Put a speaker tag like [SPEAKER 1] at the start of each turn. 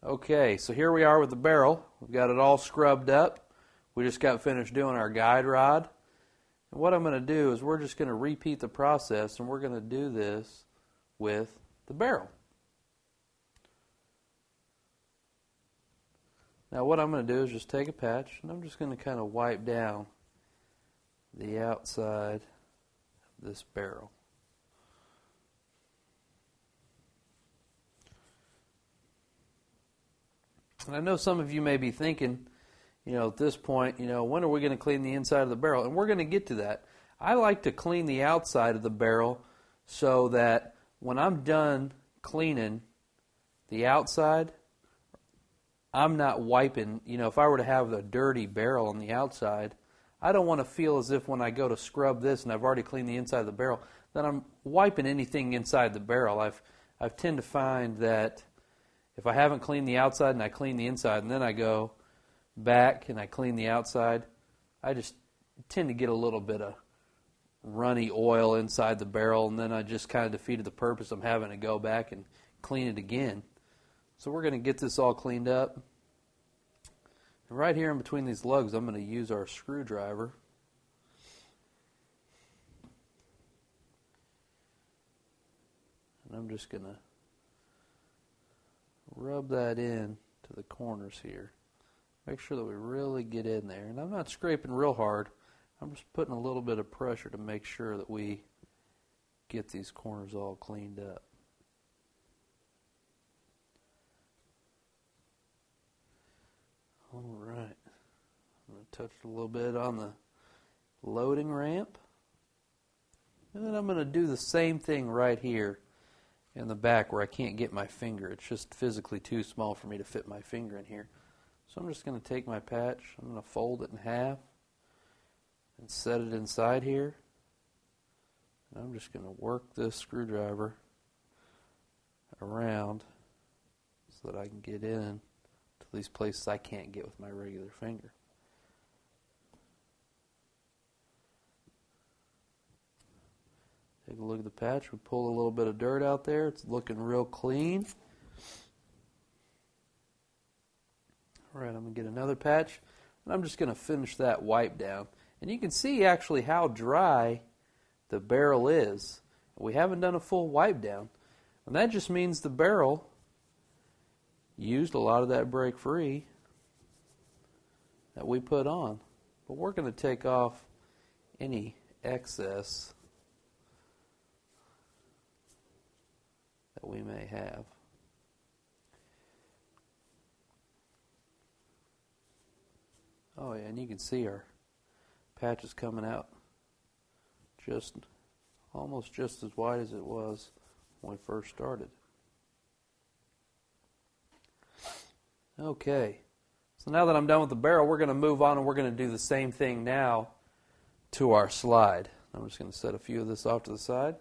[SPEAKER 1] Okay, so here we are with the barrel. We've got it all scrubbed up. We just got finished doing our guide rod. And what I'm going to do is we're just going to repeat the process, and we're going to do this with the barrel. Now what I'm going to do is just take a patch, and I'm just going to kind of wipe down the outside of this barrel. And I know some of you may be thinking, at this point, when are we going to clean the inside of the barrel? And we're going to get to that. I like to clean the outside of the barrel so that when I'm done cleaning the outside, I'm not wiping. If I were to have a dirty barrel on the outside, I don't want to feel as if when I go to scrub this and I've already cleaned the inside of the barrel, that I'm wiping anything inside the barrel. I've tend to find that if I haven't cleaned the outside and I clean the inside and then I go back and I clean the outside, I just tend to get a little bit of runny oil inside the barrel, and then I just kind of defeated the purpose of having to go back and clean it again. So we're going to get this all cleaned up. And right here in between these lugs, I'm going to use our screwdriver. And I'm just going to rub that in to the corners here. Make sure that we really get in there. And I'm not scraping real hard. I'm just putting a little bit of pressure to make sure that we get these corners all cleaned up. All right. I'm going to touch a little bit on the loading ramp. And then I'm going to do the same thing right here in the back where I can't get my finger. It's just physically too small for me to fit my finger in here. So I'm just going to take my patch, I'm going to fold it in half and set it inside here. And I'm just going to work this screwdriver around so that I can get in to these places I can't get with my regular finger. Take a look at the patch. We pull a little bit of dirt out there. It's looking real clean. All right, I'm going to get another patch, and I'm just going to finish that wipe down. And you can see actually how dry the barrel is. We haven't done a full wipe down. And that just means the barrel used a lot of that break free that we put on. But we're going to take off any excess that we may have. Oh yeah, and you can see our patch is coming out almost just as wide as it was when we first started. Okay, so now that I'm done with the barrel, we're going to move on and we're going to do the same thing now to our slide. I'm just going to set a few of this off to the side.